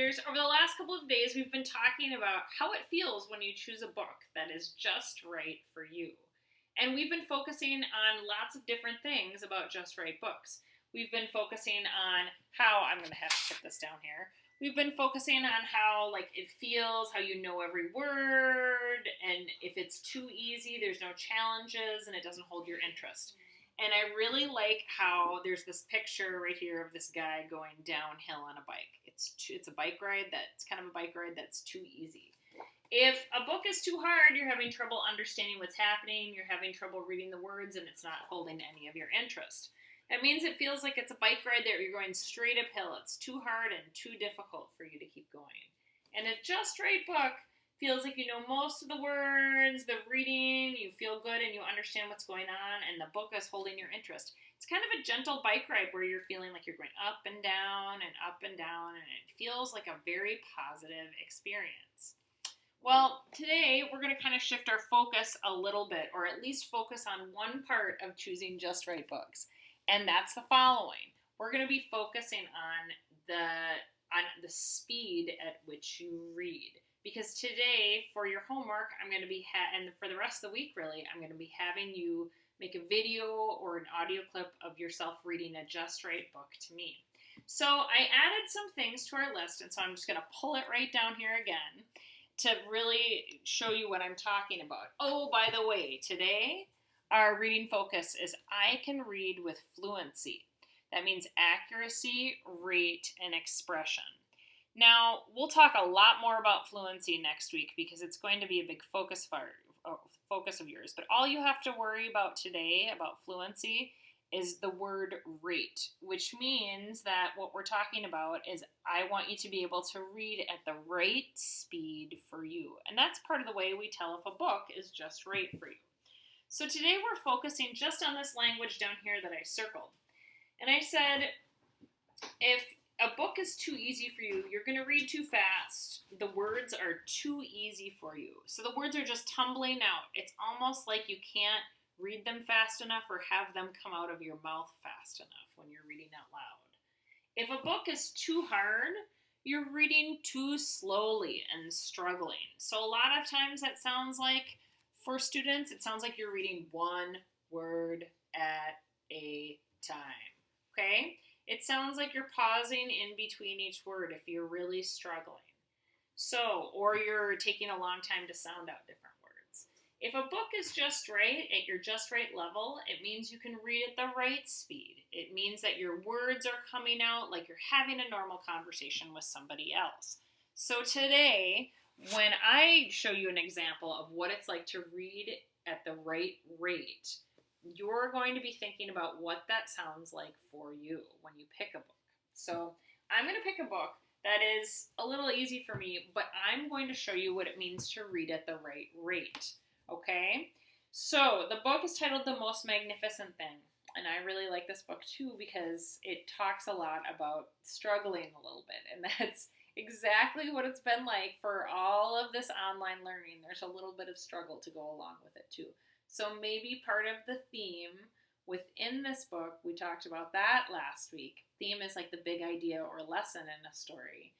readers. Over the last couple of days, we've been talking about how it feels when you choose a book that is just right for you. And we've been focusing on lots of different things about just right books. We've been focusing on how, I'm going to have to put this down here. We've been focusing on how it feels, how you know every word, and if it's too easy, there's no challenges, and it doesn't hold your interest. And I really like how there's this picture right here of this guy going downhill on a bike. It's a bike ride that's kind of a bike ride that's too easy. If a book is too hard, you're having trouble understanding what's happening, you're having trouble reading the words, and it's not holding any of your interest. That means it feels like it's a bike ride that you're going straight uphill. It's too hard and too difficult for you to keep going. And a just right book feels like you know most of the words, the reading, you feel good and you understand what's going on, and the book is holding your interest. It's kind of a gentle bike ride where you're feeling like you're going up and down, and it feels like a very positive experience. Well, today we're going to kind of shift our focus a little bit, or at least focus on one part of choosing just right books, and that's the following. We're going to be focusing on the speed at which you read. Because today, for your homework, I'm going to be, and for the rest of the week, really, I'm going to be having you make a video or an audio clip of yourself reading a just right book to me. So I added some things to our list, and so I'm just going to pull it right down here again to really show you what I'm talking about. Oh, by the way, today, our reading focus is I can read with fluency. That means accuracy, rate, and expression. Now, we'll talk a lot more about fluency next week because it's going to be a big focus of yours. But all you have to worry about today about fluency is the word rate, which means that what we're talking about is I want you to be able to read at the right speed for you. And that's part of the way we tell if a book is just right for you. So today we're focusing just on this language down here that I circled. And I said, if a book is too easy for you, you're going to read too fast. The words are too easy for you. So the words are just tumbling out. It's almost like you can't read them fast enough or have them come out of your mouth fast enough when you're reading out loud. If a book is too hard, you're reading too slowly and struggling. So a lot of times that sounds like, for students, it sounds like you're reading one word at a time. Okay? It sounds like you're pausing in between each word if you're really struggling. So, or you're taking a long time to sound out different words. If a book is just right, at your just right level, it means you can read at the right speed. It means that your words are coming out like you're having a normal conversation with somebody else. So today, when I show you an example of what it's like to read at the right rate, you're going to be thinking about what that sounds like for you when you pick a book. So I'm going to pick a book that is a little easy for me, but I'm going to show you what it means to read at the right rate. Okay? So the book is titled The Most Magnificent Thing. And I really like this book too because it talks a lot about struggling a little bit. And that's exactly what it's been like for all of this online learning. There's a little bit of struggle to go along with it too. So maybe part of the theme within this book, we talked about that last week. Theme is like the big idea or lesson in a story,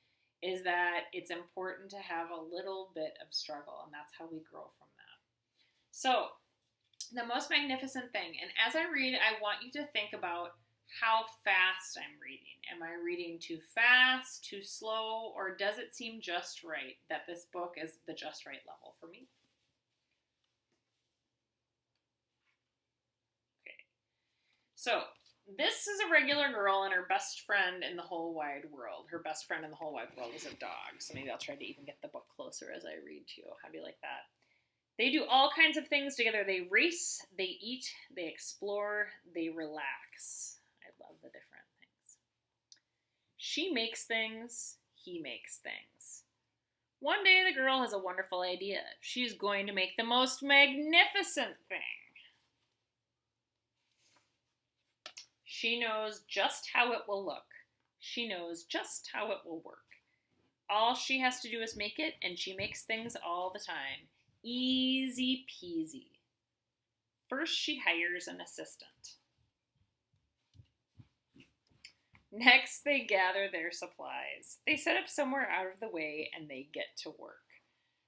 is that it's important to have a little bit of struggle, and that's how we grow from that. So, The Most Magnificent Thing. And as I read, I want you to think about how fast I'm reading. Am I reading too fast, too slow, or does it seem just right that this book is the just right level for me? So, this is a regular girl and her best friend in the whole wide world. Her best friend in the whole wide world is a dog. So maybe I'll try to even get the book closer as I read to you. How do you like that? They do all kinds of things together. They race, they eat, they explore, they relax. I love the different things. She makes things, he makes things. One day the girl has a wonderful idea. She's going to make the most magnificent thing. She knows just how it will look. She knows just how it will work. All she has to do is make it, and she makes things all the time. Easy peasy. First, she hires an assistant. Next, they gather their supplies. They set up somewhere out of the way and they get to work.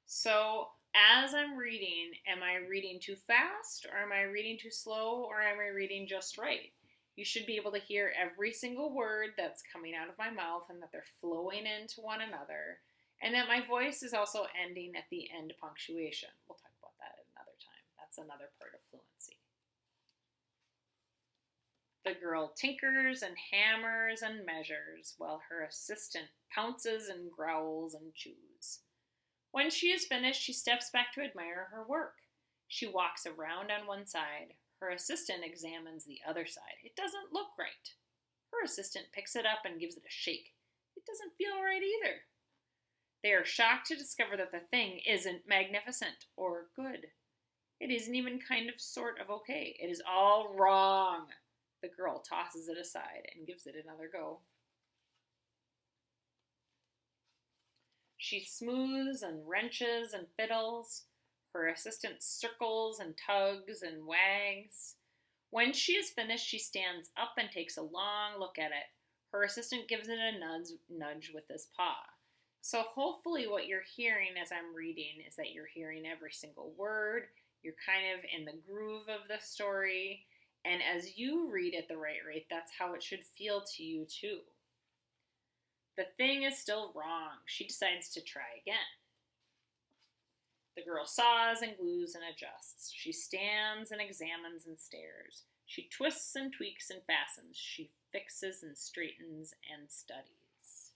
So, as I'm reading, am I reading too fast, or am I reading too slow, or am I reading just right? You should be able to hear every single word that's coming out of my mouth and that they're flowing into one another, and that my voice is also ending at the end punctuation. We'll talk about that another time. That's another part of fluency. The girl tinkers and hammers and measures, while her assistant pounces and growls and chews. When she is finished, she steps back to admire her work. She walks around on one side. Her assistant examines the other side. It doesn't look right. Her assistant picks it up and gives it a shake. It doesn't feel right either. They are shocked to discover that the thing isn't magnificent or good. It isn't even kind of sort of okay. It is all wrong. The girl tosses it aside and gives it another go. She smooths and wrenches and fiddles. Her assistant circles and tugs and wags. When she is finished, she stands up and takes a long look at it. Her assistant gives it a nudge with his paw. So hopefully what you're hearing as I'm reading is that you're hearing every single word. You're kind of in the groove of the story. And as you read at the right rate, that's how it should feel to you too. The thing is still wrong. She decides to try again. The girl saws and glues and adjusts. She stands and examines and stares. She twists and tweaks and fastens. She fixes and straightens and studies.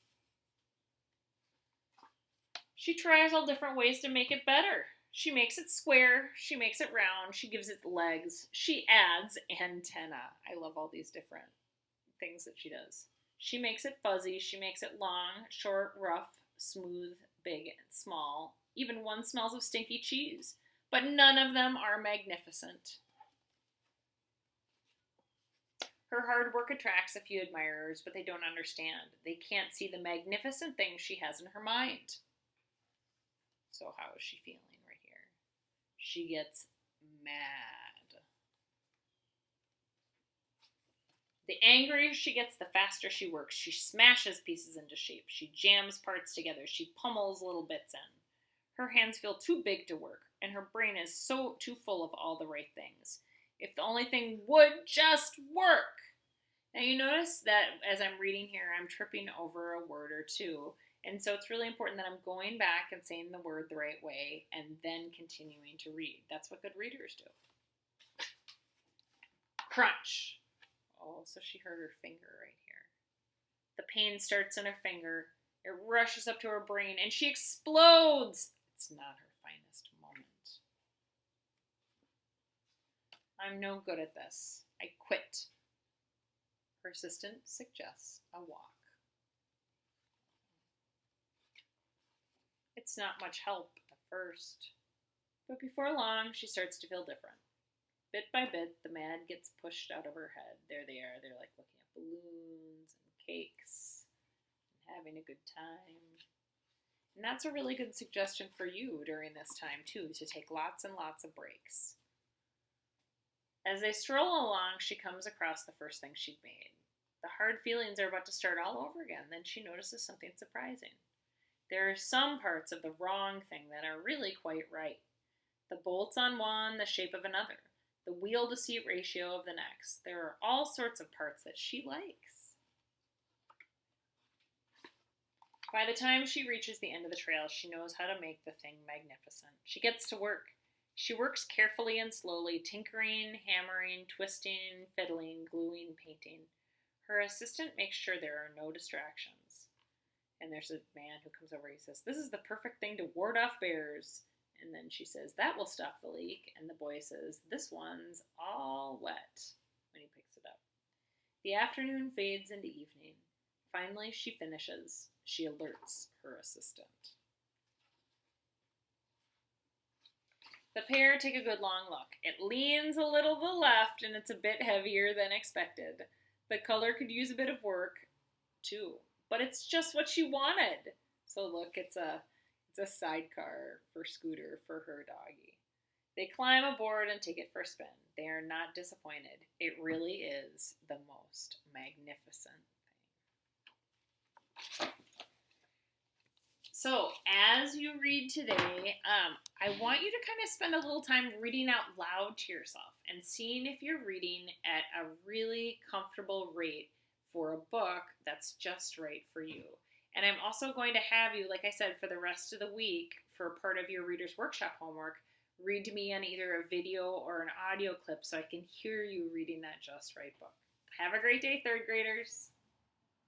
She tries all different ways to make it better. She makes it square. She makes it round. She gives it legs. She adds antenna. I love all these different things that she does. She makes it fuzzy. She makes it long, short, rough, smooth, big, and small. Even one smells of stinky cheese. But none of them are magnificent. Her hard work attracts a few admirers, but they don't understand. They can't see the magnificent things she has in her mind. So how is she feeling right here? She gets mad. The angrier she gets, the faster she works. She smashes pieces into shape. She jams parts together. She pummels little bits in. Her hands feel too big to work, and her brain is so too full of all the right things. If the only thing would just work. Now you notice that as I'm reading here, I'm tripping over a word or two. And so it's really important that I'm going back and saying the word the right way and then continuing to read. That's what good readers do. Crunch. Oh, so she hurt her finger right here. The pain starts in her finger. It rushes up to her brain and she explodes. It's not her finest moment. I'm no good at this. I quit. Her assistant suggests a walk. It's not much help at first, but before long she starts to feel different. Bit by bit, the mad gets pushed out of her head. There they are. They're like looking at balloons and cakes and having a good time. And that's a really good suggestion for you during this time, too, to take lots and lots of breaks. As they stroll along, she comes across the first thing she'd made. The hard feelings are about to start all over again. Then she notices something surprising. There are some parts of the wrong thing that are really quite right. The bolts on one, the shape of another. The wheel to seat ratio of the next. There are all sorts of parts that she likes. By the time she reaches the end of the trail, she knows how to make the thing magnificent. She gets to work. She works carefully and slowly, tinkering, hammering, twisting, fiddling, gluing, painting. Her assistant makes sure there are no distractions. And there's a man who comes over. He says, "This is the perfect thing to ward off bears." And then she says, "That will stop the leak." And the boy says, "This one's all wet," when he picks it up. The afternoon fades into evening. Finally, she finishes. She alerts her assistant. The pair take a good long look. It leans a little to the left, and it's a bit heavier than expected. The color could use a bit of work, too. But it's just what she wanted. So look, it's a sidecar for Scooter for her doggy. They climb aboard and take it for a spin. They are not disappointed. It really is the most magnificent thing. So, as you read today, I want you to kind of spend a little time reading out loud to yourself and seeing if you're reading at a really comfortable rate for a book that's just right for you. And I'm also going to have you, like I said, for the rest of the week, for part of your Reader's Workshop homework, read to me on either a video or an audio clip so I can hear you reading that just right book. Have a great day, third graders.